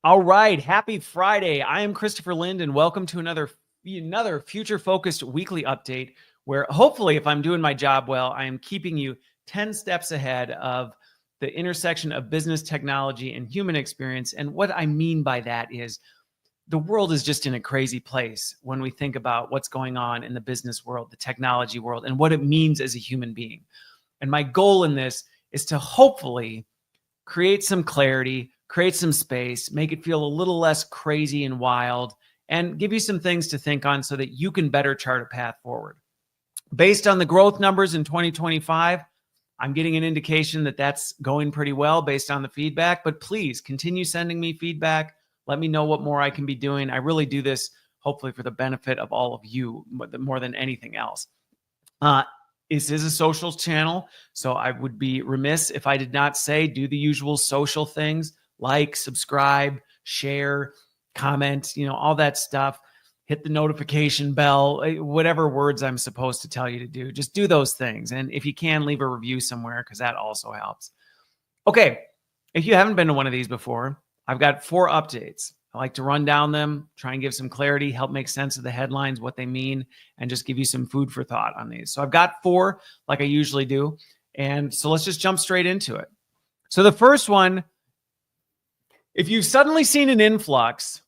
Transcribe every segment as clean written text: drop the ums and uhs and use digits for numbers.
All right, happy Friday. I am Christopher Lind, and welcome to another future-focused weekly update where hopefully, if I'm doing my job well, I am keeping you 10 steps ahead of the intersection of business technology and human experience. And what I mean by that is the world is just in a crazy place when we think about what's going on in the business world, the technology world, and what it means as a human being. And my goal in this is to hopefully create some clarity, create some space, make it feel a little less crazy and wild, and give you some things to think on so that you can better chart a path forward. Based on the growth numbers in 2025, I'm getting an indication that that's going pretty well based on the feedback, but please continue sending me feedback. Let me know what more I can be doing. I really do this hopefully for the benefit of all of you more than anything else. This is a social channel, so I would be remiss if I did not say do the usual social things like, subscribe, share, comment, all that stuff. Hit the notification bell, whatever words I'm supposed to tell you to do. Just do those things. And if you can, leave a review somewhere because that also helps. Okay, if you haven't been to one of these before, I've got 4 updates. I like to run down them, try and give some clarity, help make sense of the headlines, what they mean, and just give you some food for thought on these. So I've got 4 like I usually do. And so let's just jump straight into it. So the first one, if you've suddenly seen an influx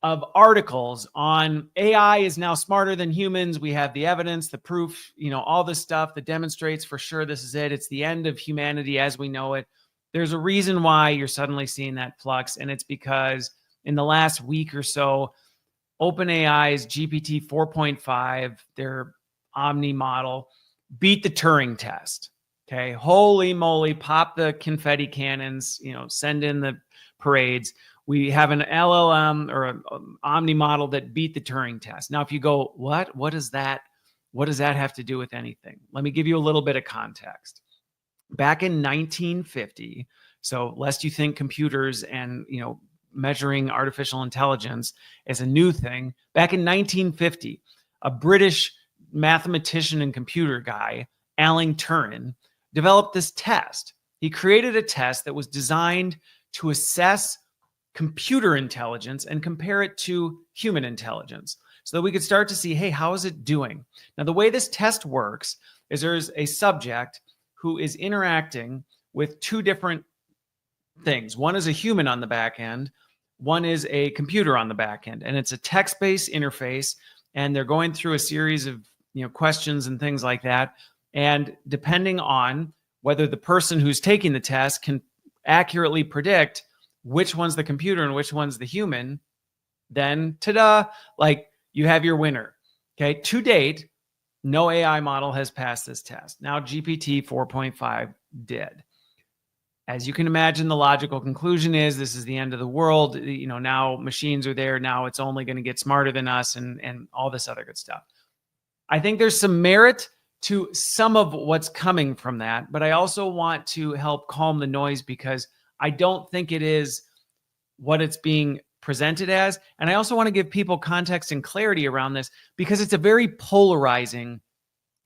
of articles on AI is now smarter than humans, we have the evidence, the proof, all this stuff that demonstrates for sure this is it. It's the end of humanity as we know it. There's a reason why you're suddenly seeing that flux, and it's because in the last week or so, OpenAI's GPT-4.5, their Omni model, beat the Turing test. Okay, holy moly, pop the confetti cannons, send in the parades. We have an LLM or an Omni model that beat the Turing test. Now, if you go, what does that have to do with anything? Let me give you a little bit of context. Back in 1950, so lest you think computers and, measuring artificial intelligence is a new thing. Back in 1950, a British mathematician and computer guy, Alan Turing, developed this test. He created a test that was designed to assess computer intelligence and compare it to human intelligence so that we could start to see, hey, how is it doing? Now, the way this test works is there's a subject who is interacting with 2 different things. One is a human on the back end. One is a computer on the back end, and it's a text-based interface, and they're going through a series of questions and things like that. And depending on whether the person who's taking the test can accurately predict which one's the computer and which one's the human, then ta-da, you have your winner. Okay, to date, no AI model has passed this test. Now GPT 4.5 did. As you can imagine, the logical conclusion is this is the end of the world. Now machines are there. Now it's only going to get smarter than us and all this other good stuff. I think there's some merit to some of what's coming from that, but I also want to help calm the noise because I don't think it is what it's being presented as. And I also want to give people context and clarity around this because it's a very polarizing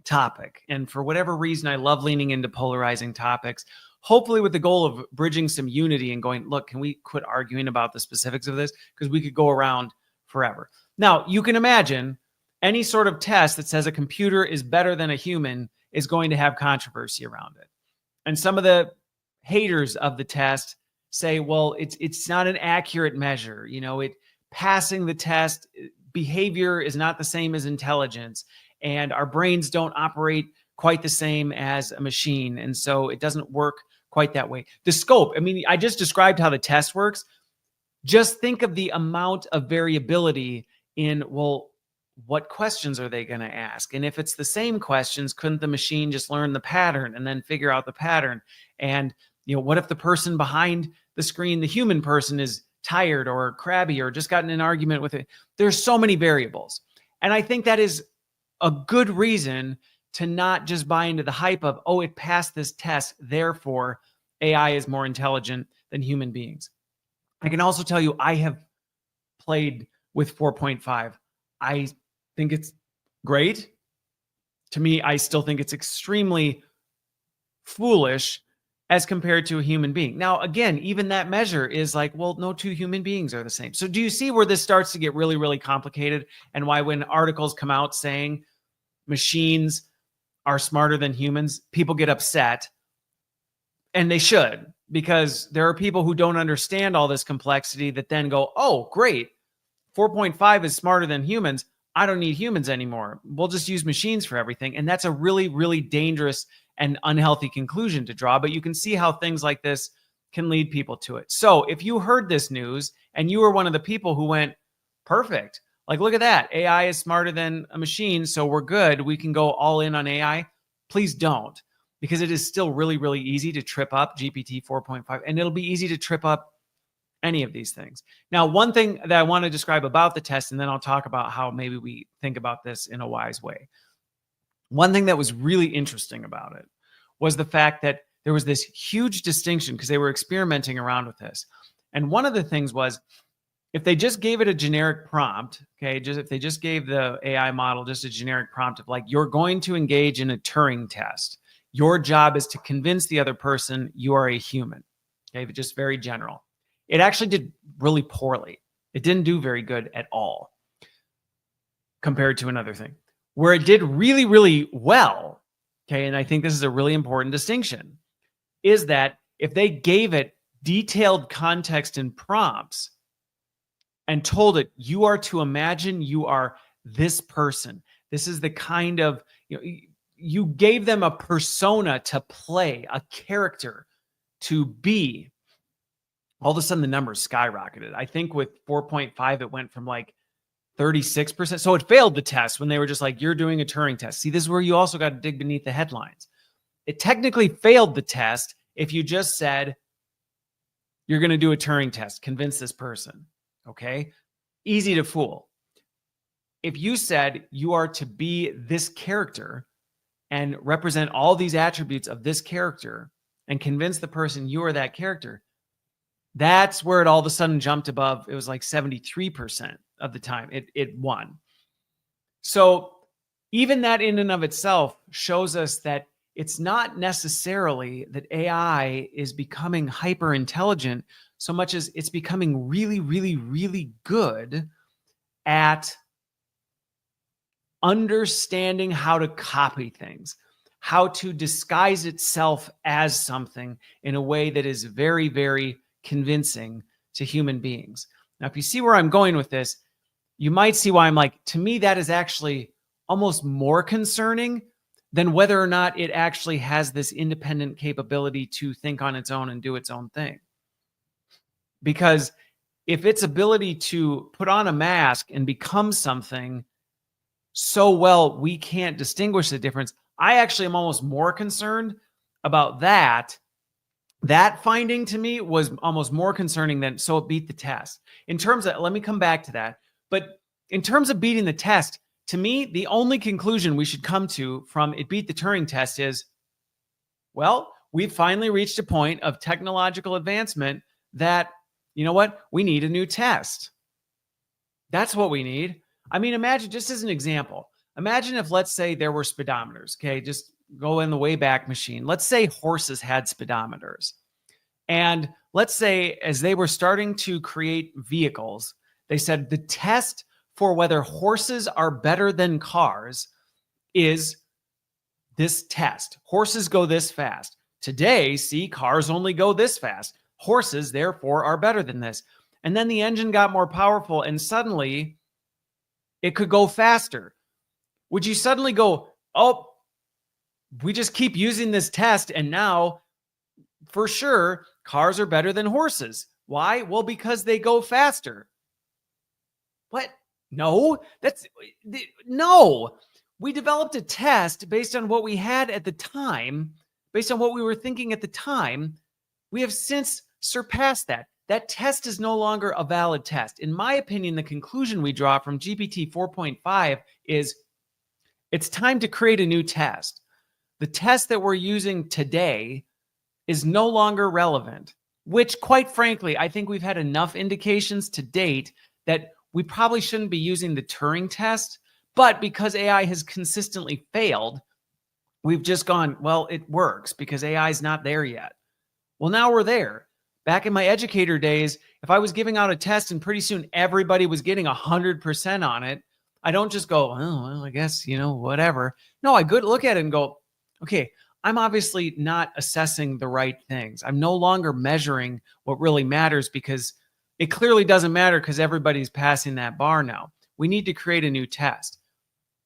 topic. And for whatever reason, I love leaning into polarizing topics, hopefully with the goal of bridging some unity and going, look, can we quit arguing about the specifics of this? Because we could go around forever. Now, you can imagine any sort of test that says a computer is better than a human is going to have controversy around it. And some of the haters of the test say, well, it's not an accurate measure. Passing the test, behavior is not the same as intelligence, and our brains don't operate quite the same as a machine. And so it doesn't work quite that way. The scope, I just described how the test works. Just think of the amount of variability in, well, what questions are they going to ask? And if it's the same questions, couldn't the machine just learn the pattern and then figure out the pattern? And, what if the person behind the screen, the human person, is tired or crabby or just got in an argument with it? There's so many variables. And I think that is a good reason to not just buy into the hype of, oh, it passed this test, therefore AI is more intelligent than human beings. I can also tell you I have played with 4.5. I think it's great. To me, I still think it's extremely foolish as compared to a human being. Now, again, even that measure is like, well, no two human beings are the same. So do you see where this starts to get really, really complicated, and why when articles come out saying machines are smarter than humans, people get upset? And they should, because there are people who don't understand all this complexity that then go, oh, great, 4.5 is smarter than humans. I don't need humans anymore. We'll just use machines for everything. And that's a really, really dangerous and unhealthy conclusion to draw. But you can see how things like this can lead people to it. So if you heard this news and you were one of the people who went, perfect, like, look at that, AI is smarter than a machine, so we're good, we can go all in on AI, please don't. Because it is still really, really easy to trip up GPT 4.5, and it'll be easy to trip up any of these things. Now, one thing that I want to describe about the test, and then I'll talk about how maybe we think about this in a wise way. One thing that was really interesting about it was the fact that there was this huge distinction, because they were experimenting around with this. And one of the things was, if they just gave it a generic prompt, okay, if they just gave the AI model just a generic prompt of like, you're going to engage in a Turing test. Your job is to convince the other person you are a human. Okay, but just very general. It actually did really poorly. It didn't do very good at all compared to another thing. Where it did really, really well, okay, and I think this is a really important distinction, is that if they gave it detailed context and prompts and told it, you are to imagine you are this person. This is the kind of, you gave them a persona to play, a character to be. All of a sudden, the numbers skyrocketed. I think with 4.5, it went from like 36%. So it failed the test when they were just like, you're doing a Turing test. See, this is where you also got to dig beneath the headlines. It technically failed the test if you just said, you're going to do a Turing test, convince this person. Okay? Easy to fool. If you said you are to be this character and represent all these attributes of this character and convince the person you are that character, that's where it all of a sudden jumped above. It was like 73% of the time it won. So even that in and of itself shows us that it's not necessarily that AI is becoming hyper intelligent so much as it's becoming really, really, really good at understanding how to copy things, how to disguise itself as something in a way that is very, very convincing to human beings. Now, if you see where I'm going with this, you might see why I'm like, to me, that is actually almost more concerning than whether or not it actually has this independent capability to think on its own and do its own thing. Because if its ability to put on a mask and become something so well we can't distinguish the difference, I actually am almost more concerned about that. That finding to me was almost more concerning than, so it beat the test. In terms of, let me come back to that. But in terms of beating the test, to me, the only conclusion we should come to from it beat the Turing test is, well, we've finally reached a point of technological advancement that, you know what, we need a new test. That's what we need. I mean, imagine, just as an example, imagine if, let's say, there were speedometers, okay, just go in the Wayback Machine. Let's say horses had speedometers. And let's say as they were starting to create vehicles, they said the test for whether horses are better than cars is this test. Horses go this fast. Today, see, cars only go this fast. Horses, therefore, are better than this. And then the engine got more powerful and suddenly it could go faster. Would you suddenly go, oh, we just keep using this test and now, for sure, cars are better than horses? Why? Well, because they go faster. What? No, no. We developed a test based on what we had at the time, based on what we were thinking at the time. We have since surpassed that. That test is no longer a valid test. In my opinion, the conclusion we draw from GPT 4.5 is it's time to create a new test. The test that we're using today is no longer relevant, which, quite frankly, I think we've had enough indications to date that we probably shouldn't be using the Turing test. But because AI has consistently failed, we've just gone, well, it works because AI is not there yet. Well, now we're there. Back in my educator days, if I was giving out a test and pretty soon everybody was getting 100% on it, I don't just go, oh, well, I guess, whatever. No, I good look at it and go, okay, I'm obviously not assessing the right things. I'm no longer measuring what really matters because it clearly doesn't matter because everybody's passing that bar now. We need to create a new test.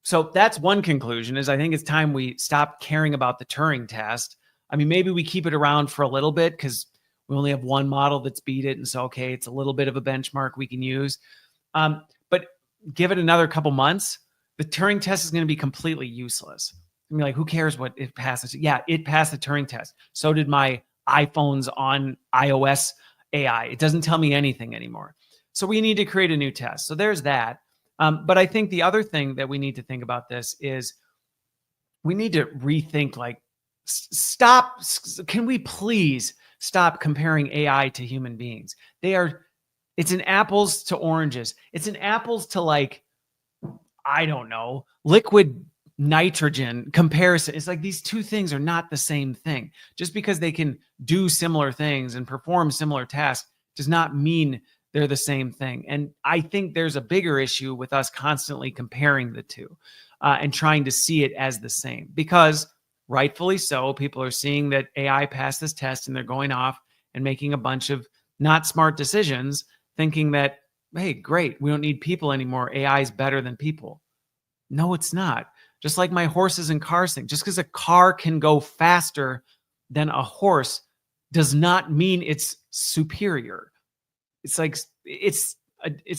So that's one conclusion is I think it's time we stop caring about the Turing test. I mean, maybe we keep it around for a little bit because we only have one model that's beat it. And so, okay, it's a little bit of a benchmark we can use. But give it another couple months, the Turing test is going to be completely useless. I mean, like, who cares what it passes? Yeah, it passed the Turing test. So did my iPhones on iOS AI. It doesn't tell me anything anymore. So we need to create a new test. So there's that. But I think the other thing that we need to think about this is we need to rethink, like, stop. Can we please stop comparing AI to human beings? It's an apples to oranges. It's an apples to, like, I don't know, liquid nitrogen comparison. It's like these two things are not the same thing. Just because they can do similar things and perform similar tasks does not mean they're the same thing. And I think there's a bigger issue with us constantly comparing the two and trying to see it as the same, because rightfully so, people are seeing that AI passed this test and they're going off and making a bunch of not smart decisions, thinking that, hey, great, we don't need people anymore. AI is better than people. No, it's not. Just like my horses and cars thing, just because a car can go faster than a horse does not mean it's superior. It's like, it's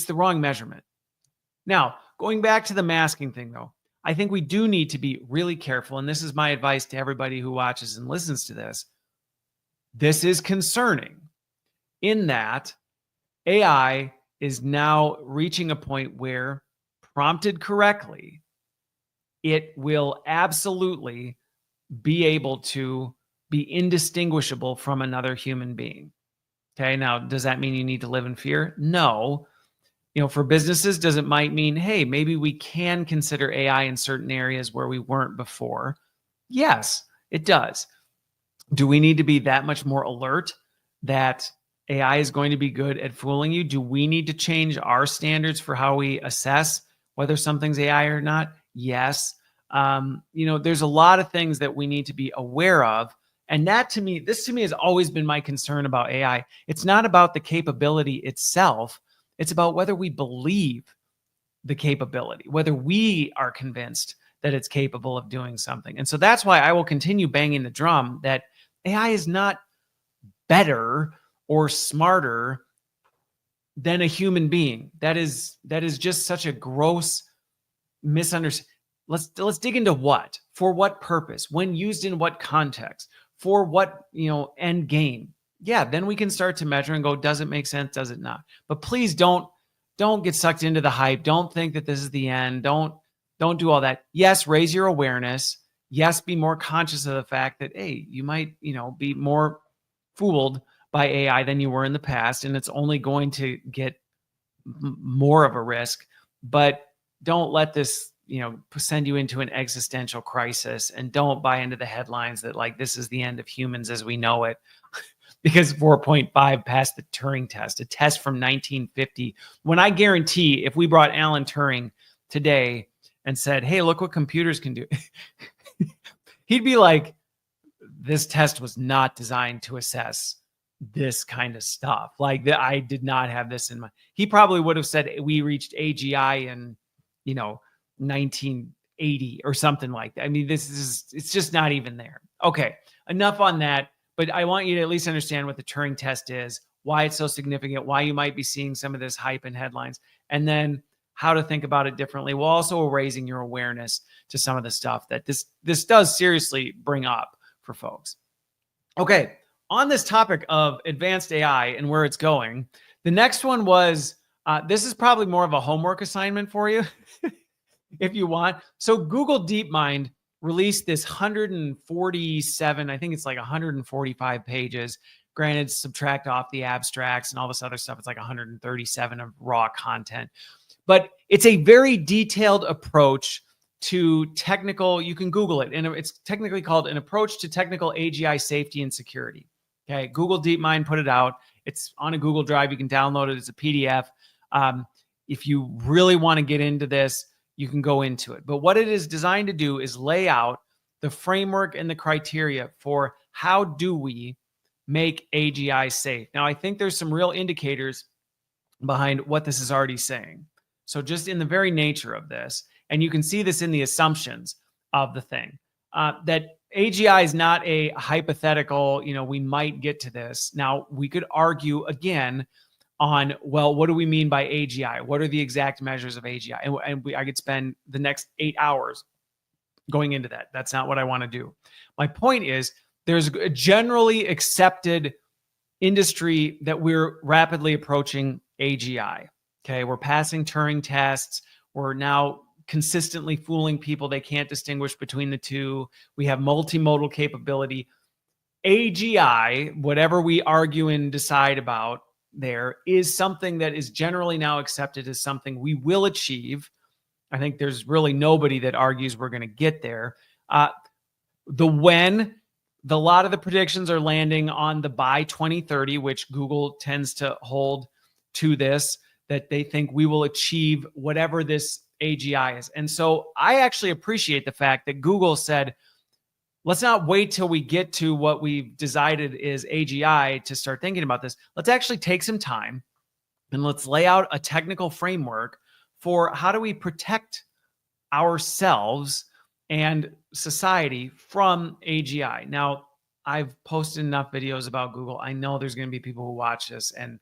the wrong measurement. Now, going back to the masking thing, though, I think we do need to be really careful. And this is my advice to everybody who watches and listens to this. This is concerning in that AI is now reaching a point where, prompted correctly, it will absolutely be able to be indistinguishable from another human being. Okay, now, does that mean you need to live in fear? No. For businesses, does it might mean, hey, maybe we can consider AI in certain areas where we weren't before? Yes, it does. Do we need to be that much more alert that AI is going to be good at fooling you? Do we need to change our standards for how we assess whether something's AI or not? Yes. There's a lot of things that we need to be aware of. And this to me has always been my concern about AI. It's not about the capability itself. It's about whether we believe the capability, whether we are convinced that it's capable of doing something. And so that's why I will continue banging the drum that AI is not better or smarter than a human being. That is just such a gross misunderstanding. Let's dig into what, for what purpose, when used in what context, for what, end game. Yeah, then we can start to measure and go, does it make sense? Does it not? But please don't get sucked into the hype. Don't think that this is the end. Don't do all that. Yes, raise your awareness. Yes, be more conscious of the fact that, hey, you might, be more fooled by AI than you were in the past, and it's only going to get more of a risk. But don't let this, send you into an existential crisis, and don't buy into the headlines that, like, this is the end of humans as we know it. Because 4.5 passed the Turing test, a test from 1950. When I guarantee if we brought Alan Turing today and said, hey, look what computers can do, he'd be like, this test was not designed to assess this kind of stuff. Like, I did not have this in mind. He probably would have said we reached AGI in, 1980 or something like that. I mean, it's just not even there. Okay, enough on that. But I want you to at least understand what the Turing test is, why it's so significant, why you might be seeing some of this hype in headlines, and then how to think about it differently, while also raising your awareness to some of the stuff that this does seriously bring up for folks. Okay, on this topic of advanced AI and where it's going, the next one was, this is probably more of a homework assignment for you, if you want. So Google DeepMind released this 147, I think it's like 145 pages. Granted, subtract off the abstracts and all this other stuff, it's like 137 of raw content. But it's a very detailed approach to technical, you can Google it, and it's technically called An Approach to Technical AGI Safety and Security. Okay, Google DeepMind put it out. It's on a Google Drive. You can download it. It's a PDF. If you really want to get into this, you can go into it. But what it is designed to do is lay out the framework and the criteria for how do we make AGI safe. Now, I think there's some real indicators behind what this is already saying. So just in the very nature of this, and you can see this in the assumptions of the thing, that AGI is not a hypothetical, we might get to this. Now, we could argue again on, well, what do we mean by AGI? What are the exact measures of AGI? And I could spend the next 8 hours going into that. That's not what I want to do. My point is, there's a generally accepted industry that we're rapidly approaching AGI. Okay, we're passing Turing tests. We're now consistently fooling people. They can't distinguish between the two. We have multimodal capability. AGI, whatever we argue and decide about there, is something that is generally now accepted as something we will achieve. I think there's really nobody that argues we're going to get there. The when, a lot of the predictions are landing on the by 2030, which Google tends to hold to this, that they think we will achieve whatever this AGI is. And so I actually appreciate the fact that Google said, let's not wait till we get to what we've decided is AGI to start thinking about this. Let's actually take some time and let's lay out a technical framework for how do we protect ourselves and society from AGI. Now, I've posted enough videos about Google. I know there's going to be people who watch this and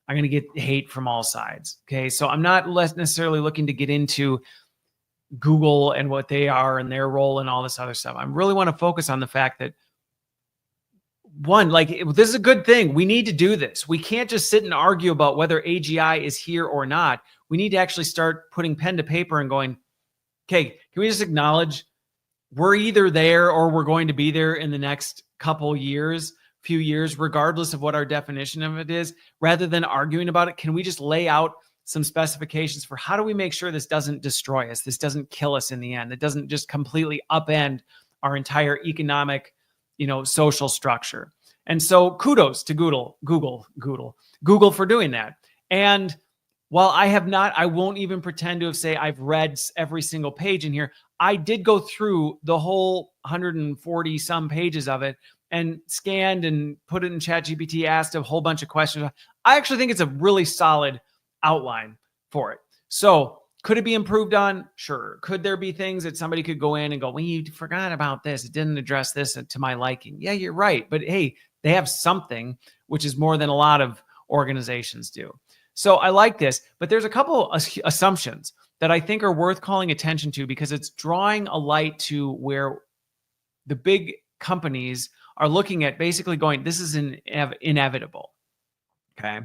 I'm going to get hate from all sides. Okay. So I'm not necessarily looking to get into Google and what they are and their role and all this other stuff. I really want to focus on the fact that, one, like, this is a good thing. We need to do this. We can't just sit and argue about whether AGI is here or not. We need to actually start putting pen to paper and going, okay, can we just acknowledge we're either there or we're going to be there in the next few years, regardless of what our definition of it is, rather than arguing about it. Can we just lay out some specifications for how do we make sure this doesn't destroy us? This doesn't kill us in the end. It doesn't just completely upend our entire economic, social structure. And so kudos to Google for doing that. And while I won't even pretend to say I've read every single page in here. I did go through the whole 140 some pages of it and scanned and put it in ChatGPT, asked a whole bunch of questions. I actually think it's a really solid outline for it. So could it be improved on? Sure. Could there be things that somebody could go in and go, well, you forgot about this. It didn't address this to my liking. Yeah, you're right. But hey, they have something, which is more than a lot of organizations do. So I like this, but there's a couple assumptions that I think are worth calling attention to because it's drawing a light to where the big companies are looking at basically going, this is inevitable. Okay.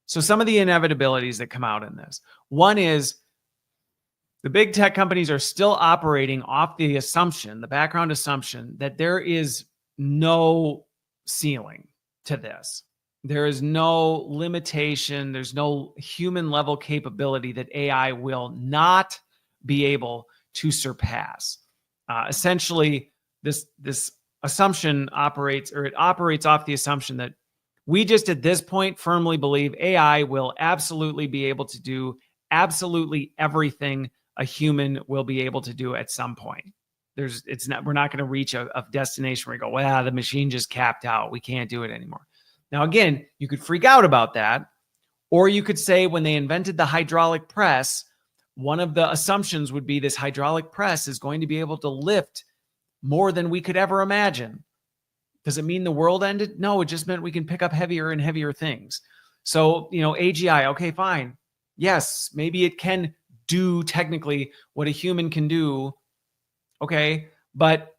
So some of the inevitabilities that come out in this. One is the big tech companies are still operating off the background assumption that there is no ceiling to this. There is no limitation. There's no human level capability that AI will not be able to surpass. Essentially, this assumption operates off the assumption that we just at this point firmly believe AI will absolutely be able to do absolutely everything a human will be able to do at some point. We're not going to reach a destination where we go, well, the machine just capped out. We can't do it anymore. Now, again, you could freak out about that, or you could say when they invented the hydraulic press, one of the assumptions would be this hydraulic press is going to be able to lift more than we could ever imagine. Does it mean the world ended? No, it just meant we can pick up heavier and heavier things. So, AGI, okay, fine. Yes, maybe it can do technically what a human can do. Okay, but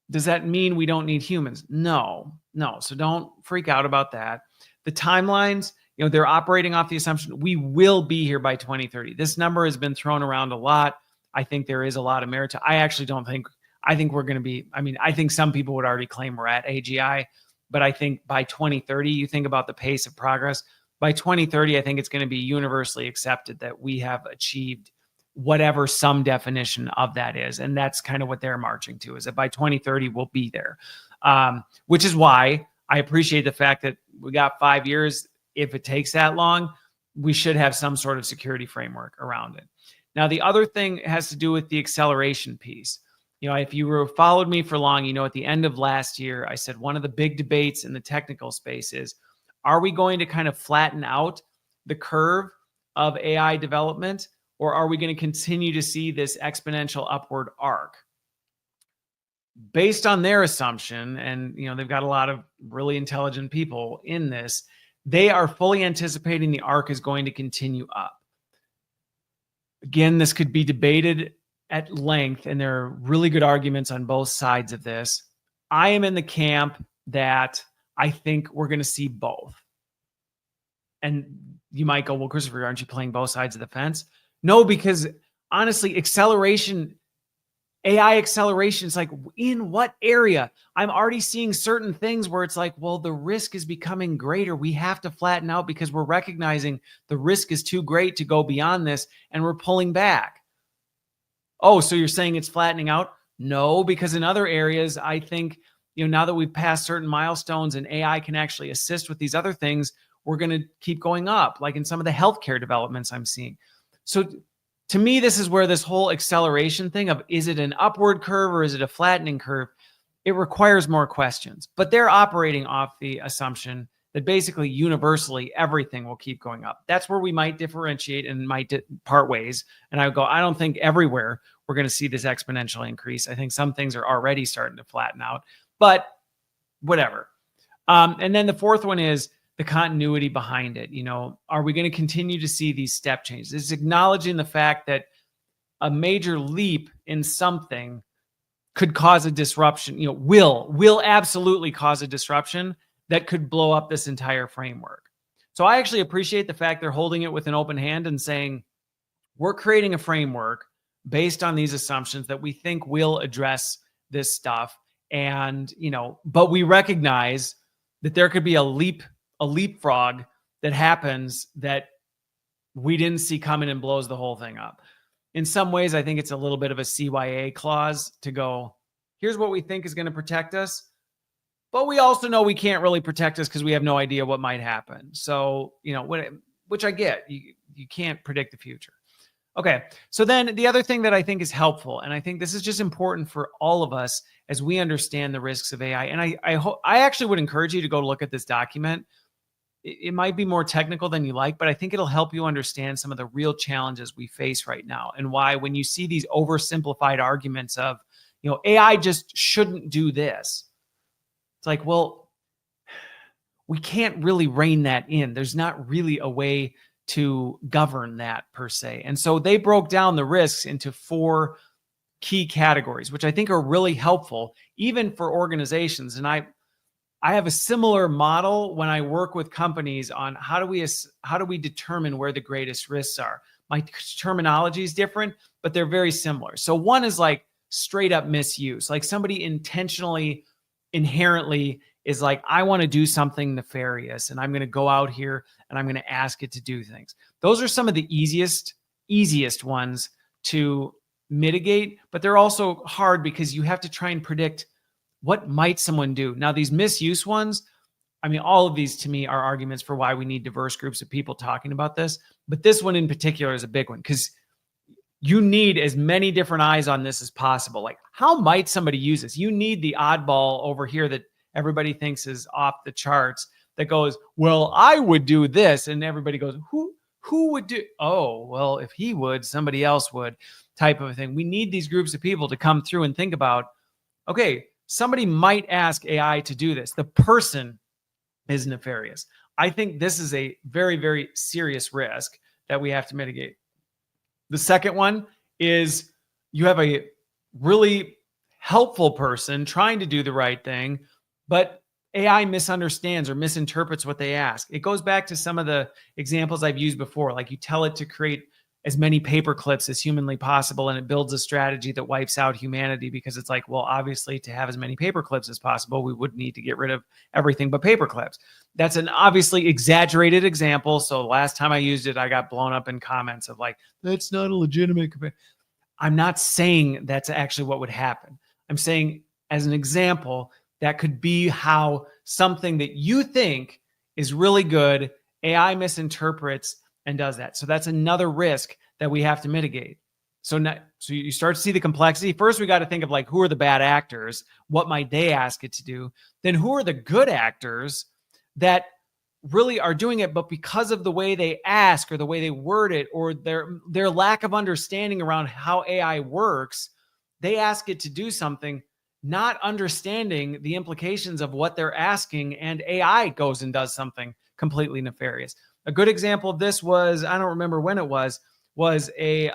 does that mean we don't need humans? No. So don't freak out about that. The timelines, they're operating off the assumption we will be here by 2030. This number has been thrown around a lot. I think there is a lot of merit to. I think we're going to be, I think some people would already claim we're at AGI, but I think by 2030, you think about the pace of progress. By 2030, I think it's going to be universally accepted that we have achieved whatever some definition of that is. And that's kind of what they're marching to, is that by 2030, we'll be there. Which is why I appreciate the fact that we got 5 years. If it takes that long, we should have some sort of security framework around it. Now, the other thing has to do with the acceleration piece. If you followed me for long, at the end of last year, I said one of the big debates in the technical space is, are we going to kind of flatten out the curve of AI development, or are we going to continue to see this exponential upward arc? Based on their assumption, and they've got a lot of really intelligent people in this, they are fully anticipating the arc is going to continue up. Again, this could be debated at length, and there are really good arguments on both sides of this. I am in the camp that I think we're going to see both. And you might go, well, Christopher, aren't you playing both sides of the fence? No, because honestly, AI acceleration is like, in what area? I'm already seeing certain things where it's like, well, the risk is becoming greater. We have to flatten out because we're recognizing the risk is too great to go beyond this, and we're pulling back. Oh, so you're saying it's flattening out? No, because in other areas, I think, now that we've passed certain milestones and AI can actually assist with these other things, we're going to keep going up, like in some of the healthcare developments I'm seeing. So to me, this is where this whole acceleration thing of, is it an upward curve or is it a flattening curve? It requires more questions, but they're operating off the assumption that basically universally everything will keep going up. That's where we might differentiate and might part ways. And I would go, I don't think everywhere we're going to see this exponential increase. I think some things are already starting to flatten out, but whatever. And then the fourth one is the continuity behind it. Are we going to continue to see these step changes? It's acknowledging the fact that a major leap in something could cause a disruption, will absolutely cause a disruption that could blow up this entire framework. So I actually appreciate the fact they're holding it with an open hand and saying, we're creating a framework based on these assumptions that we think will address this stuff. And, but we recognize that there could be a leapfrog that happens that we didn't see coming and blows the whole thing up. In some ways, I think it's a little bit of a CYA clause to go, here's what we think is going to protect us, but we also know we can't really protect us because we have no idea what might happen. So, which I get, you can't predict the future. Okay. So then the other thing that I think is helpful, and I think this is just important for all of us as we understand the risks of AI. And I actually would encourage you to go look at this document. It might be more technical than you like, but I think it'll help you understand some of the real challenges we face right now, and why when you see these oversimplified arguments of, AI just shouldn't do this. It's like, well, we can't really rein that in. There's not really a way to govern that per se. And so they broke down the risks into 4 key categories, which I think are really helpful, even for organizations. And I have a similar model when I work with companies on how do we determine where the greatest risks are. My terminology is different, but they're very similar. So one is like straight up misuse, like somebody intentionally, inherently is like, I want to do something nefarious, and I'm going to go out here and I'm going to ask it to do things. Those are some of the easiest ones to mitigate, but they're also hard because you have to try and predict what might someone do. Now, these misuse ones, all of these to me are arguments for why we need diverse groups of people talking about this. But this one in particular is a big one because you need as many different eyes on this as possible. Like, how might somebody use this? You need the oddball over here that everybody thinks is off the charts that goes, well, I would do this. And everybody goes, who would do? Oh, well, if he would, somebody else would, type of a thing. We need these groups of people to come through and think about, okay, somebody might ask AI to do this. The person is nefarious. I think this is a very, very serious risk that we have to mitigate. The second one is you have a really helpful person trying to do the right thing, but AI misunderstands or misinterprets what they ask. It goes back to some of the examples I've used before, like you tell it to create as many paper clips as humanly possible, and it builds a strategy that wipes out humanity because it's like, well, obviously to have as many paper clips as possible, we would need to get rid of everything but paper clips. That's an obviously exaggerated example. So last time I used it, I got blown up in comments of like, that's not a legitimate comparison. I'm not saying that's actually what would happen. I'm saying as an example, that could be how something that you think is really good, AI misinterprets and does that. So that's another risk that we have to mitigate. So you start to see the complexity. First, we got to think of like, who are the bad actors? What might they ask it to do? Then who are the good actors that really are doing it, but because of the way they ask or the way they word it or their lack of understanding around how AI works, they ask it to do something, not understanding the implications of what they're asking, and AI goes and does something completely nefarious. A good example of this was, I don't remember when it was a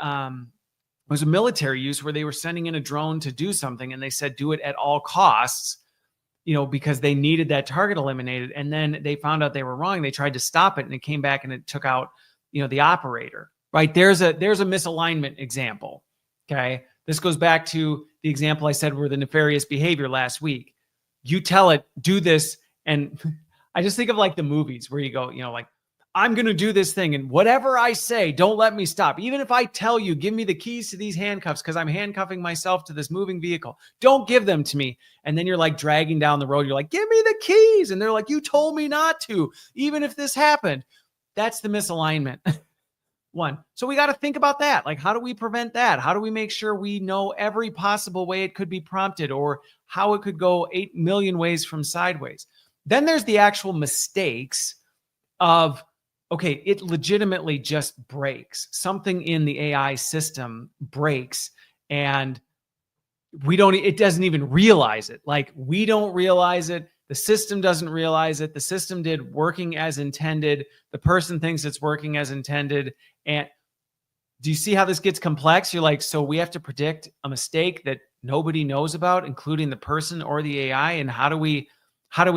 military use where they were sending in a drone to do something, and they said, do it at all costs, because they needed that target eliminated. And then they found out they were wrong. They tried to stop it, and it came back and it took out, the operator, right? There's a misalignment example. Okay. This goes back to the example I said were the nefarious behavior last week. You tell it, do this. And I just think of like the movies where you go, like, I'm going to do this thing, and whatever I say, don't let me stop. Even if I tell you, give me the keys to these handcuffs because I'm handcuffing myself to this moving vehicle, don't give them to me. And then you're like dragging down the road. You're like, give me the keys. And they're like, you told me not to, even if this happened. That's the misalignment. One. So we got to think about that. Like, how do we prevent that? How do we make sure we know every possible way it could be prompted or how it could go 8 million ways from sideways? Then there's the actual mistakes of, okay, it legitimately just breaks. Something in the AI system breaks, and it doesn't even realize it. Like, we don't realize it. The system doesn't realize it. The system did working as intended. The person thinks it's working as intended. And do you see how this gets complex? You're like, so we have to predict a mistake that nobody knows about, including the person or the AI. And how do we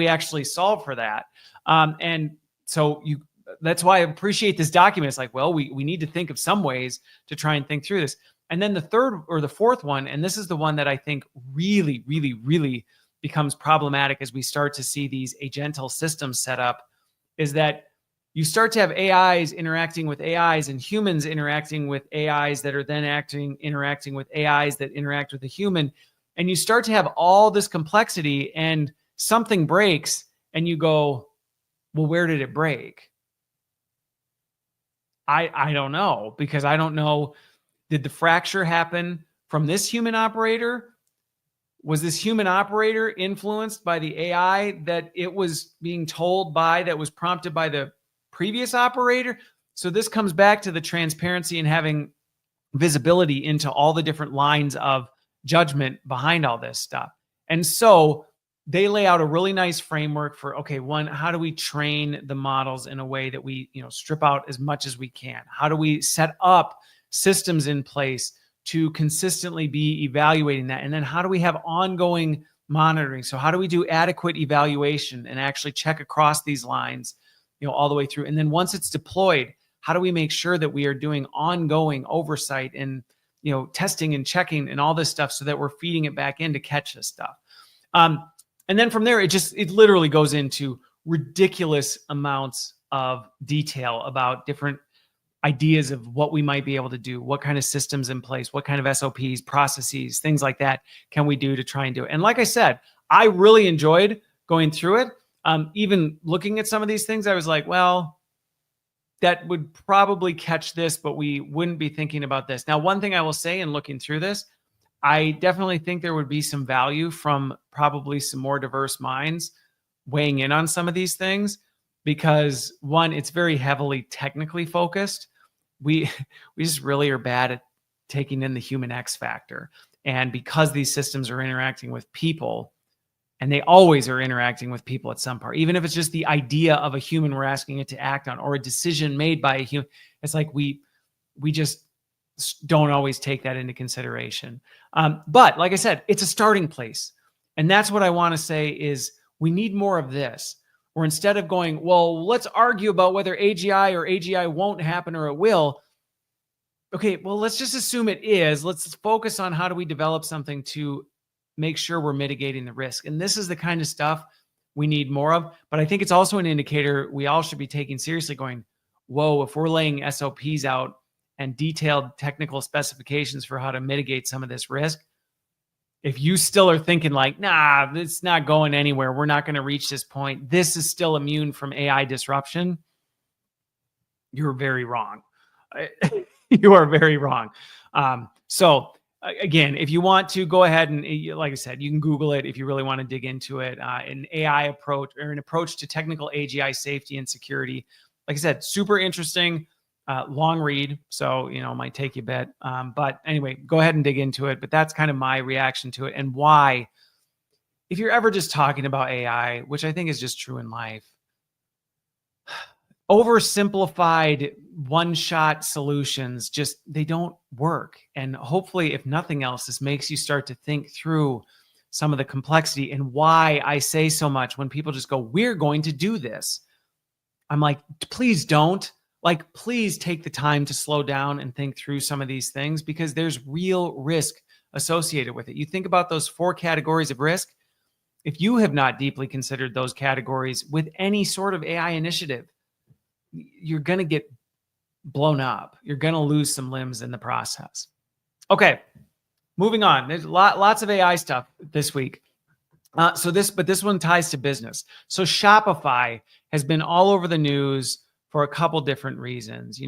actually solve for that? And so that's why I appreciate this document. It's like, well, we need to think of some ways to try and think through this. And then the third or the fourth one, and this is the one that I think really, really, really becomes problematic as we start to see these agental systems set up, is that you start to have AIs interacting with AIs and humans interacting with AIs that are then interacting with AIs that interact with a human. And you start to have all this complexity, and something breaks and you go, well, where did it break? I don't know, because I don't know. Did the fracture happen from this human operator? Was this human operator influenced by the AI that it was being told by, that was prompted by the previous operator? So this comes back to the transparency and having visibility into all the different lines of judgment behind all this stuff. And so they lay out a really nice framework for, okay, one, how do we train the models in a way that we, strip out as much as we can? How do we set up systems in place to consistently be evaluating that? And then how do we have ongoing monitoring? So how do we do adequate evaluation and actually check across these lines, all the way through? And then once it's deployed, how do we make sure that we are doing ongoing oversight and, testing and checking and all this stuff so that we're feeding it back in to catch this stuff? And then from there, it literally goes into ridiculous amounts of detail about different ideas of what we might be able to do, what kind of systems in place, what kind of SOPs, processes, things like that can we do to try and do it. And like I said, I really enjoyed going through it. Even looking at some of these things, I was like, well, that would probably catch this, but we wouldn't be thinking about this. Now, one thing I will say in looking through this, I definitely think there would be some value from probably some more diverse minds weighing in on some of these things, because one, it's very heavily technically focused. We just really are bad at taking in the human X factor. And because these systems are interacting with people, and they always are interacting with people at some part, even if it's just the idea of a human we're asking it to act on, or a decision made by a human, it's like we just don't always take that into consideration. But like I said, it's a starting place. And that's what I want to say is we need more of this, where instead of going, well, let's argue about whether AGI or AGI won't happen or it will. Okay, well, let's just assume it is. Let's focus on how do we develop something to make sure we're mitigating the risk. And this is the kind of stuff we need more of. But I think it's also an indicator we all should be taking seriously, going, whoa, if we're laying SOPs out and detailed technical specifications for how to mitigate some of this risk, if you still are thinking like, nah, it's not going anywhere, we're not going to reach this point, this is still immune from AI disruption, you're very wrong. You are very wrong. So again, if you want to go ahead and, like I said, you can Google it if you really want to dig into it. An AI approach, or an approach to technical AGI safety and security. Like I said, super interesting, long read. So, it might take you a bit. But anyway, go ahead and dig into it. But that's kind of my reaction to it, and why, if you're ever just talking about AI, which I think is just true in life, oversimplified one-shot solutions, they don't work. And hopefully, if nothing else, this makes you start to think through some of the complexity, and why I say so much when people just go, we're going to do this. I'm like, please don't. Like, please take the time to slow down and think through some of these things, because there's real risk associated with it. You think about those 4 categories of risk. If you have not deeply considered those categories with any sort of AI initiative, you're going to get blown up. You're going to lose some limbs in the process. Okay, moving on. There's lots of AI stuff this week. But this one ties to business. So Shopify has been all over the news for a couple different reasons.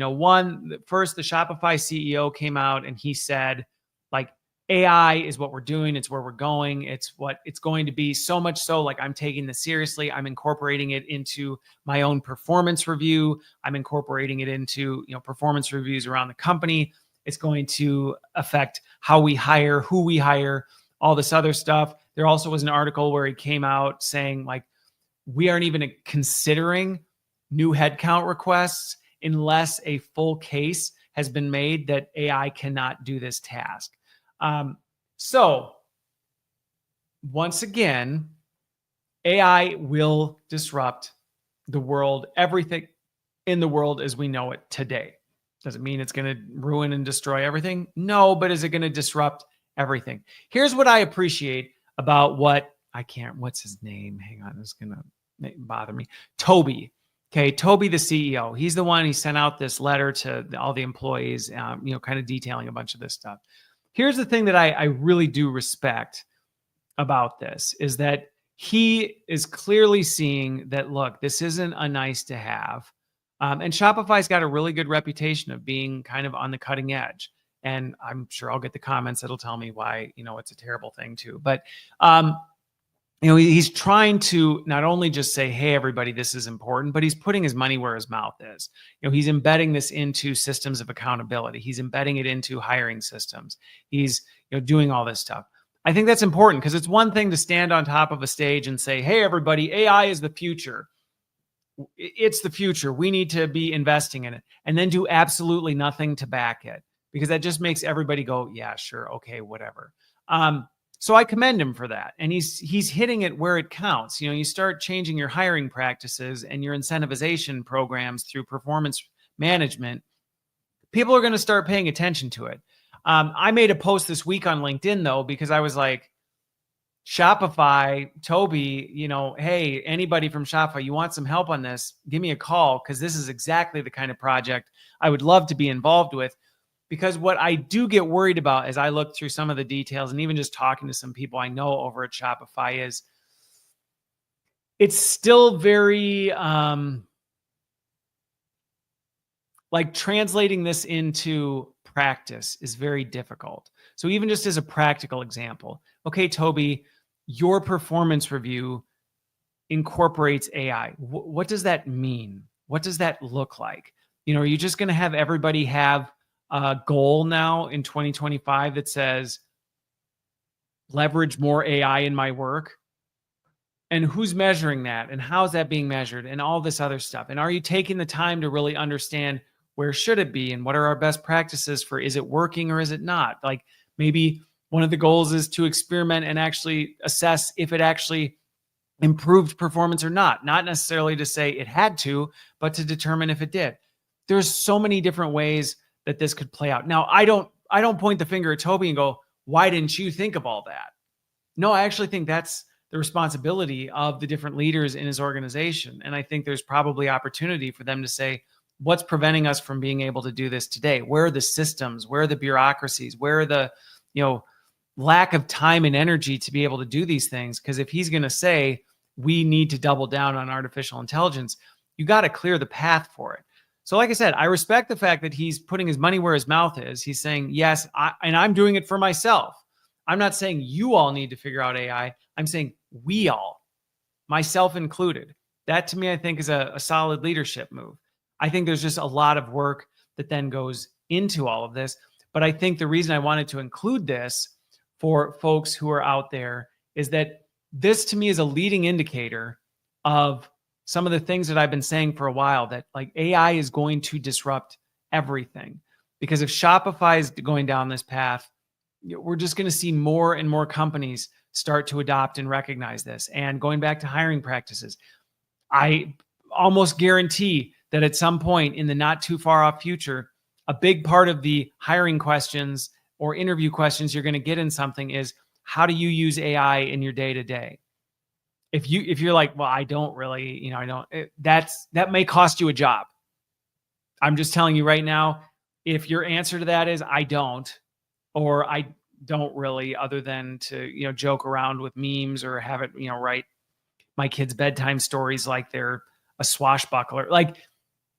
First, the Shopify CEO came out and he said, like, AI is what we're doing. It's where we're going. It's what it's going to be. So much so, like, I'm taking this seriously. I'm incorporating it into my own performance review. I'm incorporating it into, performance reviews around the company. It's going to affect how we hire, who we hire, all this other stuff. There also was an article where he came out saying, like, we aren't even considering new headcount requests unless a full case has been made that AI cannot do this task. So once again, AI will disrupt the world, everything in the world as we know it today. Does it mean it's going to ruin and destroy everything? No, but is it going to disrupt everything? Here's what I appreciate about what's his name? Hang on, it's going to bother me. Toby. Okay, Toby, the CEO. He's the one, he sent out this letter to all the employees, kind of detailing a bunch of this stuff. Here's the thing that I really do respect about this, is that he is clearly seeing that, look, this isn't a nice to have. And Shopify's got a really good reputation of being kind of on the cutting edge. And I'm sure I'll get the comments that'll tell me why, it's a terrible thing too. But, he's trying to not only just say, hey, everybody, this is important, but he's putting his money where his mouth is. He's embedding this into systems of accountability. He's embedding it into hiring systems. He's, doing all this stuff. I think that's important, because it's one thing to stand on top of a stage and say, hey, everybody, AI is the future. It's the future. We need to be investing in it, and then do absolutely nothing to back it, because that just makes everybody go, yeah, sure. Okay, whatever. So I commend him for that. And he's hitting it where it counts. You start changing your hiring practices and your incentivization programs through performance management, people are going to start paying attention to it. I made a post this week on LinkedIn, though, because I was like, Shopify, Toby, hey, anybody from Shopify, you want some help on this? Give me a call, because this is exactly the kind of project I would love to be involved with. Because what I do get worried about as I look through some of the details, and even just talking to some people I know over at Shopify, is it's still very like translating this into practice is very difficult. So even just as a practical example, okay, Toby, your performance review incorporates AI. What does that mean? What does that look like? Are you just going to have everybody have a goal now in 2025 that says leverage more AI in my work? And who's measuring that? And how's that being measured? And all this other stuff. And are you taking the time to really understand where should it be? And what are our best practices for, is it working or is it not? Like, maybe one of the goals is to experiment and actually assess if it actually improved performance or not. Not necessarily to say it had to, but to determine if it did. There's so many different ways that this could play out. Now, I don't point the finger at Toby and go, why didn't you think of all that? No, I actually think that's the responsibility of the different leaders in his organization. And I think there's probably opportunity for them to say, what's preventing us from being able to do this today? Where are the systems? Where are the bureaucracies? Where are the, lack of time and energy to be able to do these things. Because if he's going to say we need to double down on artificial intelligence, you got to clear the path for it. So like I said, I respect the fact that he's putting his money where his mouth is. He's saying, yes, and I'm doing it for myself. I'm not saying you all need to figure out AI. I'm saying we all, myself included. That to me, I think is a solid leadership move. I think there's just a lot of work that then goes into all of this. But I think the reason I wanted to include this for folks who are out there is that this to me is a leading indicator of some of the things that I've been saying for a while, that like AI is going to disrupt everything. Because if Shopify is going down this path, we're just going to see more and more companies start to adopt and recognize this. And going back to hiring practices, I almost guarantee that at some point in the not too far off future, a big part of the hiring questions or interview questions you're going to get in something is, how do you use AI in your day to day? If you're like, well, I don't really, that may cost you a job. I'm just telling you right now, if your answer to that is I don't, or I don't really, other than to, joke around with memes or have it, write my kids' bedtime stories like they're a swashbuckler. Like,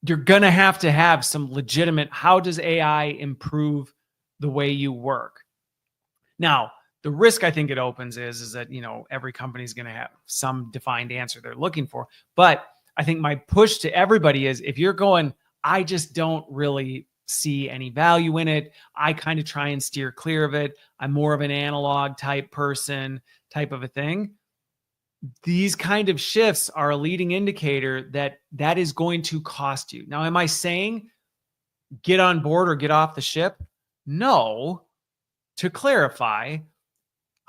you're going to have some legitimate, how does AI improve the way you work? Now, the risk I think it opens is that, every company is going to have some defined answer they're looking for. But I think my push to everybody is, if you're going, I just don't really see any value in it, I kind of try and steer clear of it, I'm more of an analog type person, type of a thing. These kind of shifts are a leading indicator that is going to cost you. Now, am I saying get on board or get off the ship? No. To clarify,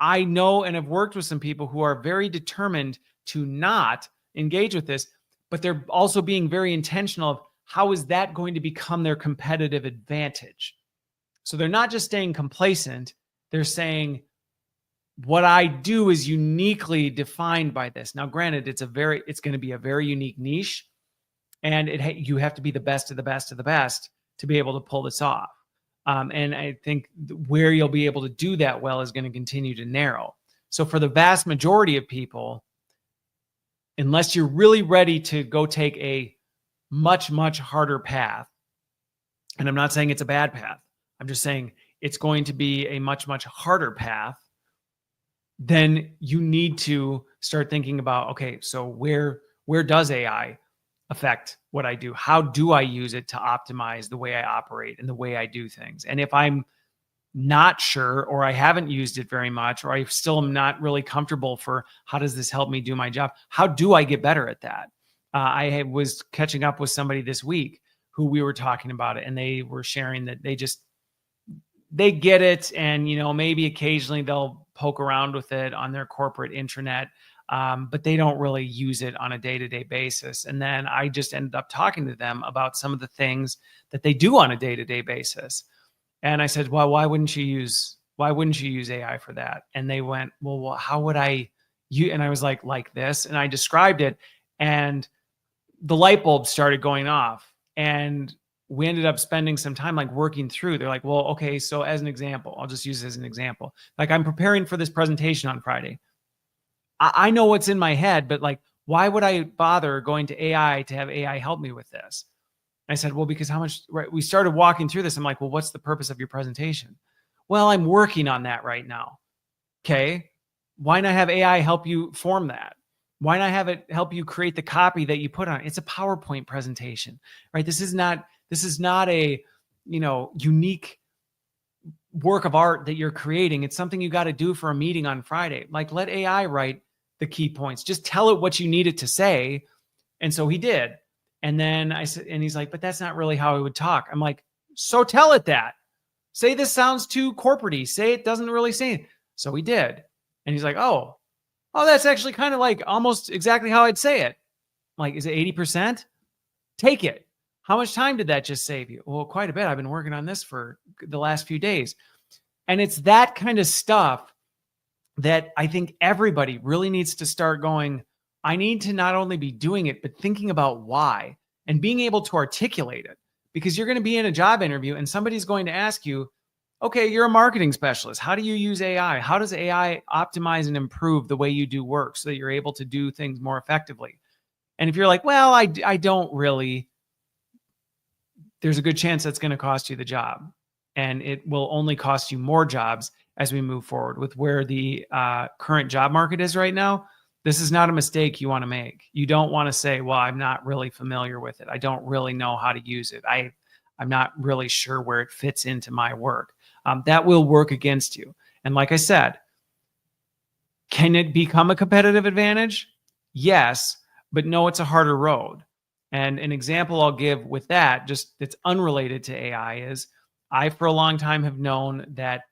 I know and have worked with some people who are very determined to not engage with this, but they're also being very intentional of how is that going to become their competitive advantage. So they're not just staying complacent. They're saying, what I do is uniquely defined by this. Now, granted, it's going to be a very unique niche, and you have to be the best of the best of the best to be able to pull this off. And I think where you'll be able to do that well is going to continue to narrow. So for the vast majority of people, unless you're really ready to go take a much, much harder path, and I'm not saying it's a bad path, I'm just saying it's going to be a much, much harder path, then you need to start thinking about, okay, so where does AI affect what I do? How do I use it to optimize the way I operate and the way I do things? And if I'm not sure, or I haven't used it very much, or I still am not really comfortable for how does this help me do my job? How do I get better at that? I was catching up with somebody this week who we were talking about it, and they were sharing that they get it. And, maybe occasionally they'll poke around with it on their corporate intranet, but they don't really use it on a day-to-day basis. And then I just ended up talking to them about some of the things that they do on a day-to-day basis. And I said, well, why wouldn't you use AI for that? And they went, well, how would I use? And I was like this. And I described it, and the light bulb started going off. And we ended up spending some time working through. They're like, well, okay, so as an example, I'll just use it as an example. I'm preparing for this presentation on Friday. I know what's in my head, but why would I bother going to AI to have AI help me with this? And I said, well, because we started walking through this. I'm like, well, what's the purpose of your presentation? Well, I'm working on that right now. Okay. Why not have AI help you form that? Why not have it help you create the copy that you put on? It's a PowerPoint presentation, right? This is not a, unique work of art that you're creating. It's something you got to do for a meeting on Friday. Let AI write the key points. Just tell it what you need it to say. And so he did. And then I said, and he's like, but that's not really how I would talk. I'm like, so tell it that. Say this sounds too corporate-y. Say it doesn't really say it. So he did. And he's like, oh, that's actually kind of almost exactly how I'd say it. Is it 80%? Take it. How much time did that just save you? Well, quite a bit. I've been working on this for the last few days. And it's that kind of stuff that I think everybody really needs to start going, I need to not only be doing it, but thinking about why and being able to articulate it. Because you're going to be in a job interview and somebody's going to ask you, Okay, you're a marketing specialist. How do you use AI? How does AI optimize and improve the way you do work so that you're able to do things more effectively? And if you're like, well, I don't really, there's a good chance that's going to cost you the job. And it will only cost you more jobs as we move forward with where the current job market is right now. This is not a mistake you want to make. You don't want to say, well, I'm not really familiar with it. I don't really know how to use it. I'm not really sure where it fits into my work. That will work against you. And like I said, can it become a competitive advantage? Yes, but no, it's a harder road. And an example I'll give with that, just that's unrelated to AI, is I, for a long time, have known that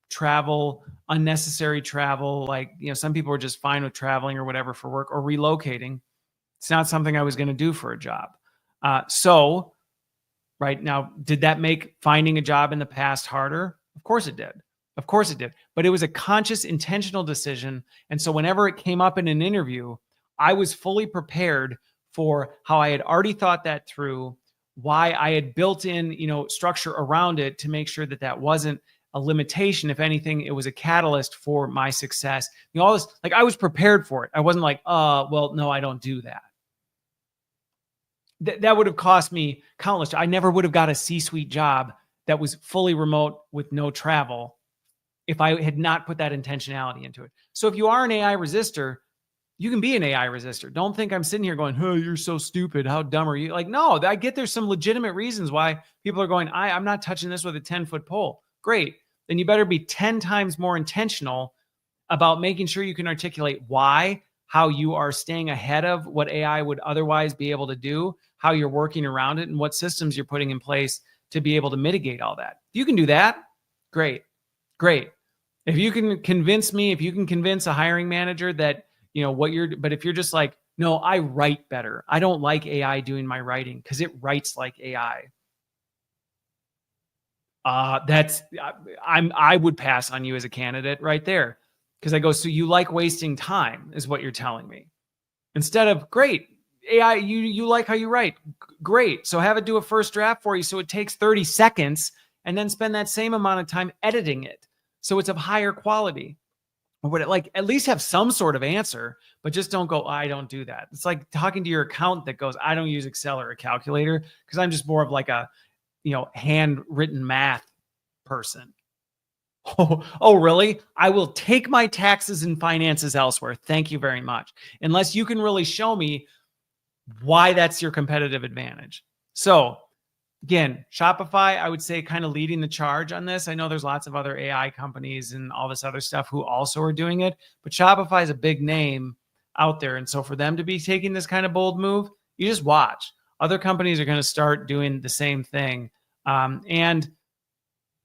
travel, unnecessary travel, like, some people are just fine with traveling or whatever for work or relocating. It's not something I was going to do for a job. So right now, did that make finding a job in the past harder? Of course it did. Of course it did. But it was a conscious, intentional decision. And so whenever it came up in an interview, I was fully prepared for how I had already thought that through, why I had built in, structure around it to make sure that that wasn't a limitation. If anything, it was a catalyst for my success. All this, like, I was prepared for it. I wasn't like, well, no, I don't do that. That would have cost me countless. I never would have got a C-suite job that was fully remote with no travel if I had not put that intentionality into it. So if you are an AI resistor, you can be an AI resistor. Don't think I'm sitting here going, oh, you're so stupid. How dumb are you? Like, no, I get there's some legitimate reasons why people are going, I'm not touching this with a 10-foot pole. Great. Then you better be 10 times more intentional about making sure you can articulate why, how you are staying ahead of what AI would otherwise be able to do, how you're working around it, and what systems you're putting in place to be able to mitigate all that. If you can do that, great. Great. If you can convince me, if you can convince a hiring manager that, but if you're just like, no, I write better. I don't like AI doing my writing because it writes like AI. I would pass on you as a candidate right there. Because I go, so you like wasting time is what you're telling me. Instead of, great, AI, you like how you write. Great. So have it do a first draft for you so it takes 30 seconds and then spend that same amount of time editing it so it's of higher quality. Or would it, like, at least have some sort of answer, but just don't go, I don't do that. It's like talking to your accountant that goes, I don't use Excel or a calculator because I'm just more of like a, handwritten math person. Oh, really? I will take my taxes and finances elsewhere. Thank you very much. Unless you can really show me why that's your competitive advantage. So again, Shopify, I would say, kind of leading the charge on this. I know there's lots of other AI companies and all this other stuff who also are doing it, but Shopify is a big name out there. And so for them to be taking this kind of bold move, you just watch. Other companies are going to start doing the same thing. And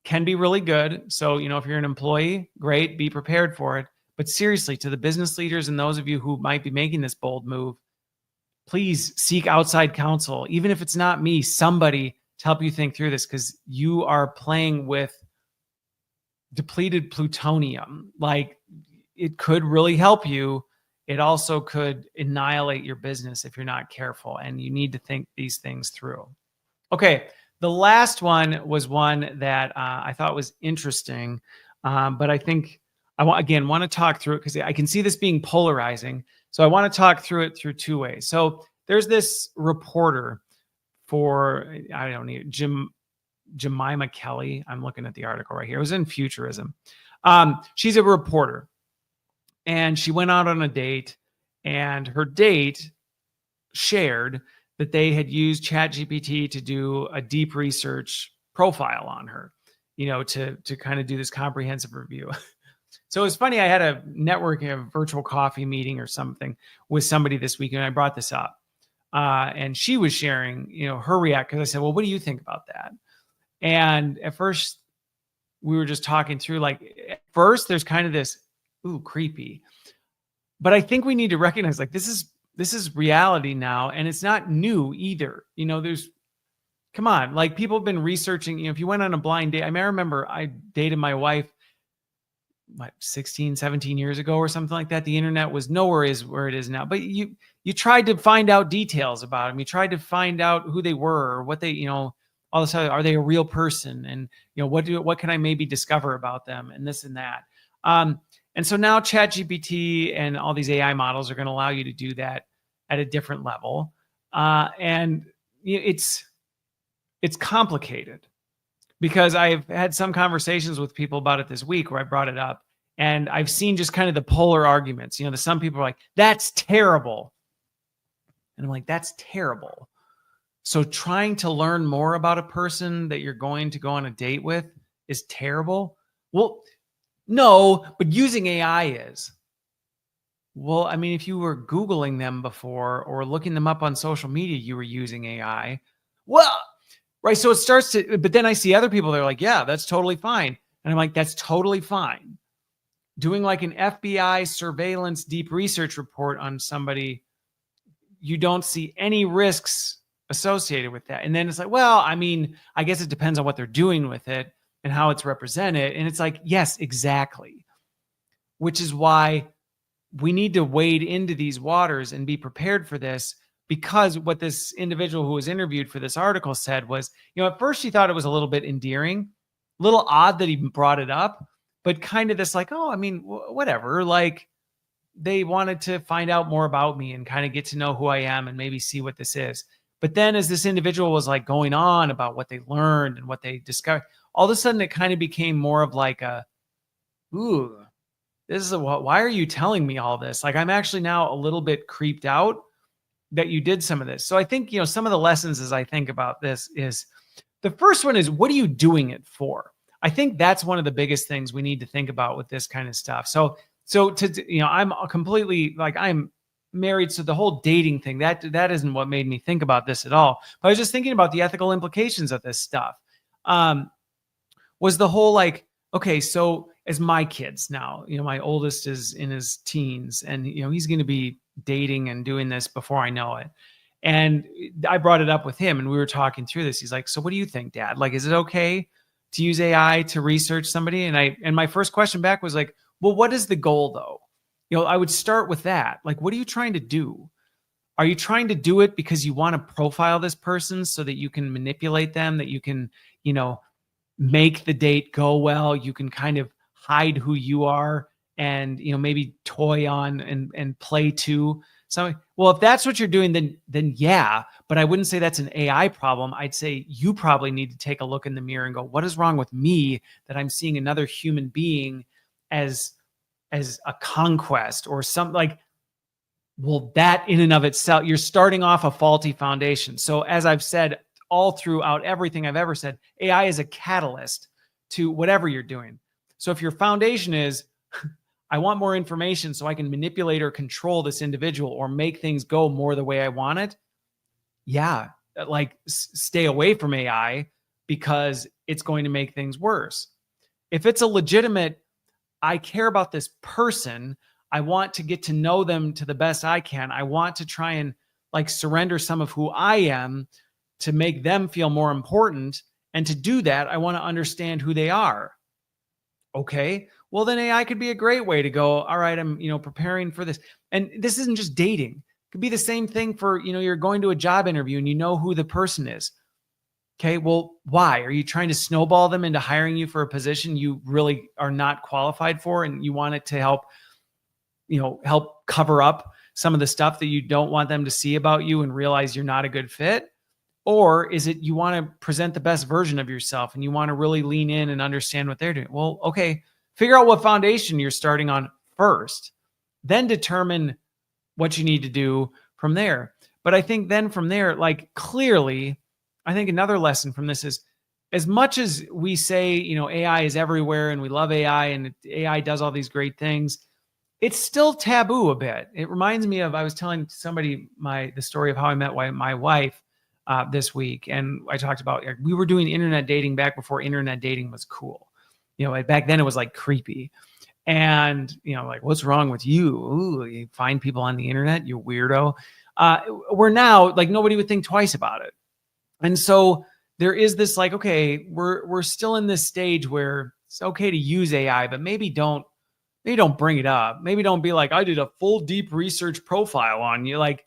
can be really good. So, if you're an employee, great, be prepared for it. But seriously, to the business leaders and those of you who might be making this bold move, please seek outside counsel. Even if it's not me, somebody to help you think through this, because you are playing with depleted plutonium. Like, it could really help you. It also could annihilate your business if you're not careful, and you need to think these things through. Okay. The last one was one that I thought was interesting, but I think I want to talk through it because I can see this being polarizing. So I want to talk through it through two ways. So there's this reporter for, I don't know, Jemima Kelly. I'm looking at the article right here. It was in Futurism. She's a reporter, and she went out on a date, and her date shared that they had used ChatGPT to do a deep research profile on her, to kind of do this comprehensive review. So it was funny. I had a networking, a virtual coffee meeting or something with somebody this week, and I brought this up. And she was sharing, her react, because I said, well, what do you think about that? And at first we were just talking through, like, at first there's kind of this, ooh, creepy. But I think we need to recognize, like, this is reality now, and it's not new either. Come on, like, people have been researching, if you went on a blind date, I remember I dated my wife, 16, 17 years ago or something like that. The internet was nowhere is where it is now, but you tried to find out details about them. You tried to find out who they were or what they, all this other, are they a real person? And, what can I maybe discover about them, and this and that. And so now ChatGPT and all these AI models are going to allow you to do that at a different level. And it's complicated, because I've had some conversations with people about it this week where I brought it up, and I've seen just kind of the polar arguments. Some people are like, that's terrible. And I'm like, that's terrible. So trying to learn more about a person that you're going to go on a date with is terrible? Well, no, but using AI is. Well, I mean, if you were Googling them before or looking them up on social media, you were using AI. Well, right. So it starts to, but then I see other people, they're like, yeah, that's totally fine. And I'm like, that's totally fine. Doing like an FBI surveillance deep research report on somebody, you don't see any risks associated with that. And then it's like, well, I mean, I guess it depends on what they're doing with it and how it's represented. And it's like, yes, exactly. Which is why we need to wade into these waters and be prepared for this, because what this individual who was interviewed for this article said was, at first she thought it was a little bit endearing, a little odd that he brought it up, but kind of this like, oh, I mean, whatever. Like, they wanted to find out more about me and kind of get to know who I am and maybe see what this is. But then as this individual was like going on about what they learned and what they discovered, all of a sudden it kind of became more of like ooh, why are you telling me all this? Like, I'm actually now a little bit creeped out that you did some of this. So I think, some of the lessons as I think about this is, the first one is, what are you doing it for? I think that's one of the biggest things we need to think about with this kind of stuff. So I'm completely like, I'm married. So the whole dating thing, that isn't what made me think about this at all. But I was just thinking about the ethical implications of this stuff. Was the whole like, okay, so as my kids now, my oldest is in his teens, and, he's going to be dating and doing this before I know it. And I brought it up with him and we were talking through this. He's like, so what do you think, Dad? Like, is it okay to use AI to research somebody? And my first question back was like, well, what is the goal though? I would start with that. Like, what are you trying to do? Are you trying to do it because you want to profile this person so that you can manipulate them, that you can, make the date go well, you can kind of hide who you are and, maybe toy on and play to something? Well, if that's what you're doing, then yeah, but I wouldn't say that's an AI problem. I'd say you probably need to take a look in the mirror and go, what is wrong with me that I'm seeing another human being as a conquest or something? Like, well, that in and of itself, you're starting off a faulty foundation. So as I've said all throughout everything I've ever said, AI is a catalyst to whatever you're doing. So if your foundation is, I want more information so I can manipulate or control this individual or make things go more the way I want it, yeah, like stay away from AI, because it's going to make things worse. If it's a legitimate, I care about this person, I want to get to know them to the best I can, I want to try and like surrender some of who I am to make them feel more important. And to do that, I want to understand who they are. Okay, well then AI could be a great way to go, all right, I'm, preparing for this. And this isn't just dating. It could be the same thing for, you're going to a job interview and you know who the person is. Okay, well, why? Are you trying to snowball them into hiring you for a position you really are not qualified for, and you want it to help cover up some of the stuff that you don't want them to see about you and realize you're not a good fit? Or is it you want to present the best version of yourself and you want to really lean in and understand what they're doing? Well, okay, figure out what foundation you're starting on first, then determine what you need to do from there. But I think then from there, like clearly, I think another lesson from this is, as much as we say, AI is everywhere and we love AI and AI does all these great things, it's still taboo a bit. It reminds me of, I was telling somebody the story of how I met my wife this week. And I talked about, we were doing internet dating back before internet dating was cool. Back then it was like creepy. And, like, what's wrong with you? Ooh, you find people on the internet, you weirdo. We're now like, nobody would think twice about it. And so there is this like, okay, we're still in this stage where it's okay to use AI, but maybe don't bring it up. Maybe don't be like, I did a full deep research profile on you. Like,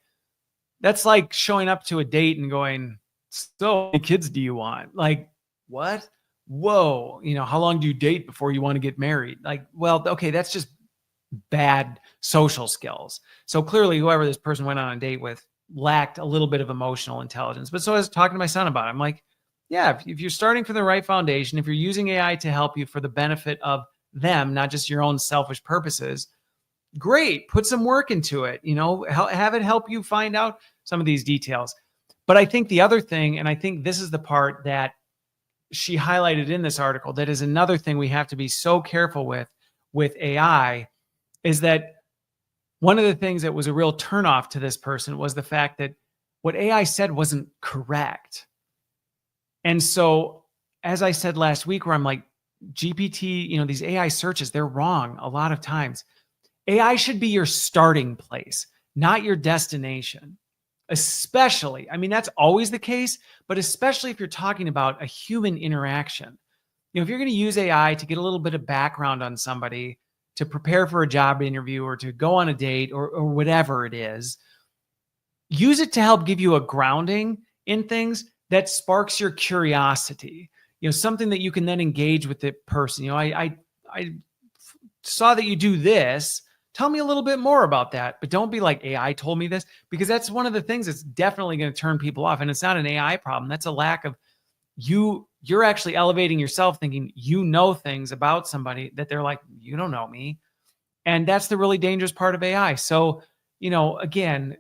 that's like showing up to a date and going, So how many kids do you want? Like, what? Whoa, how long do you date before you want to get married? Like, well, okay, that's just bad social skills. So clearly, whoever this person went on a date with lacked a little bit of emotional intelligence. But so I was talking to my son about it. I'm like, yeah, if you're starting from the right foundation, if you're using AI to help you for the benefit of them, not just your own selfish purposes, great. Put some work into it. Have it help you find out some of these details. But I think the other thing, and I think this is the part that she highlighted in this article, that is another thing we have to be so careful with AI, is that one of the things that was a real turnoff to this person was the fact that what AI said wasn't correct. And so, as I said last week, where I'm like, GPT, these AI searches, they're wrong a lot of times. AI should be your starting place, not your destination. Especially, that's always the case, but especially if you're talking about a human interaction. If you're going to use AI to get a little bit of background on somebody, to prepare for a job interview or to go on a date or whatever it is, use it to help give you a grounding in things that sparks your curiosity. Something that you can then engage with the person. I saw that you do this. Tell me a little bit more about that, but don't be like, AI told me this, because that's one of the things that's definitely going to turn people off. And it's not an AI problem. That's a lack of you're actually elevating yourself, thinking things about somebody that they're like, you don't know me. And that's the really dangerous part of AI. So, again,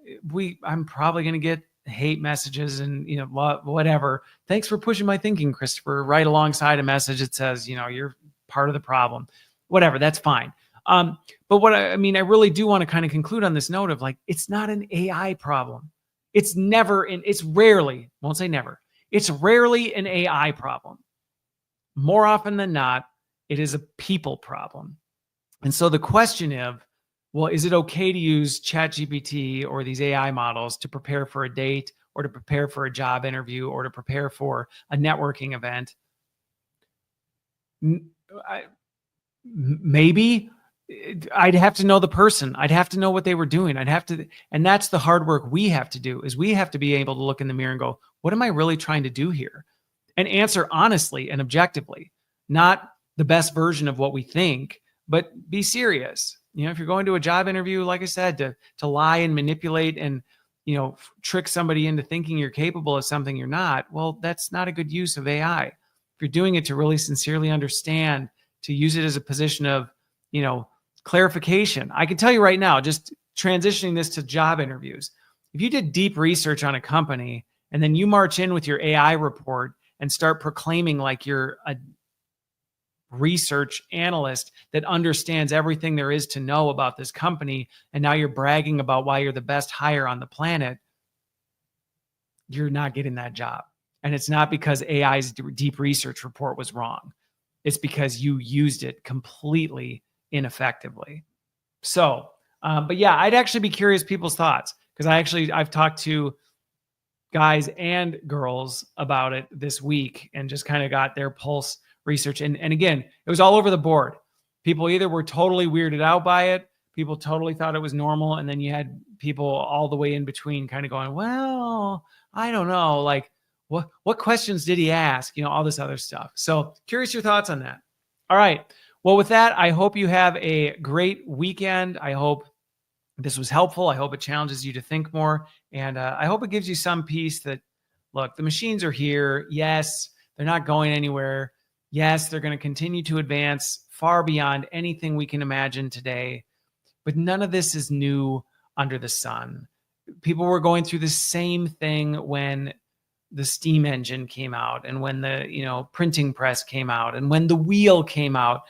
I'm probably going to get hate messages and, whatever. Thanks for pushing my thinking, Christopher. Right alongside a message that says, you're part of the problem. Whatever, that's fine. But what I really do want to kind of conclude on this note of like, it's not an AI problem. It's rarely, won't say never. It's rarely an AI problem. More often than not, it is a people problem. And so the question of, well, is it okay to use ChatGPT or these AI models to prepare for a date or to prepare for a job interview or to prepare for a networking event? Maybe. I'd have to know the person. I'd have to know what they were doing. And that's the hard work we have to do, is we have to be able to look in the mirror and go, what am I really trying to do here? And answer honestly and objectively, not the best version of what we think, but be serious. If you're going to a job interview, like I said, to lie and manipulate and, trick somebody into thinking you're capable of something you're not, well, that's not a good use of AI. If you're doing it to really sincerely understand, to use it as a position of, clarification. I can tell you right now, just transitioning this to job interviews, if you did deep research on a company and then you march in with your AI report and start proclaiming like you're a research analyst that understands everything there is to know about this company, and now you're bragging about why you're the best hire on the planet, you're not getting that job. And it's not because AI's deep research report was wrong. It's because you used it completely ineffectively. So, but yeah, I'd actually be curious people's thoughts, because I've talked to guys and girls about it this week and just kind of got their pulse research. And again, it was all over the board. People either were totally weirded out by it, people totally thought it was normal, and then you had people all the way in between kind of going, well, I don't know, like what questions did he ask? All this other stuff. So curious your thoughts on that. All right. Well, with that, I hope you have a great weekend. I hope this was helpful. I hope it challenges you to think more. And I hope it gives you some peace that, look, the machines are here. Yes, they're not going anywhere. Yes, they're going to continue to advance far beyond anything we can imagine today. But none of this is new under the sun. People were going through the same thing when the steam engine came out and when the, printing press came out and when the wheel came out.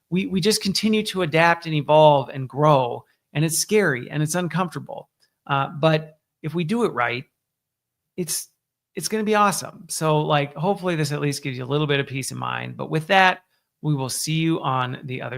We just continue to adapt and evolve and grow, and it's scary and it's uncomfortable. But if we do it right, it's going to be awesome. So hopefully this at least gives you a little bit of peace of mind. But with that, we will see you on the other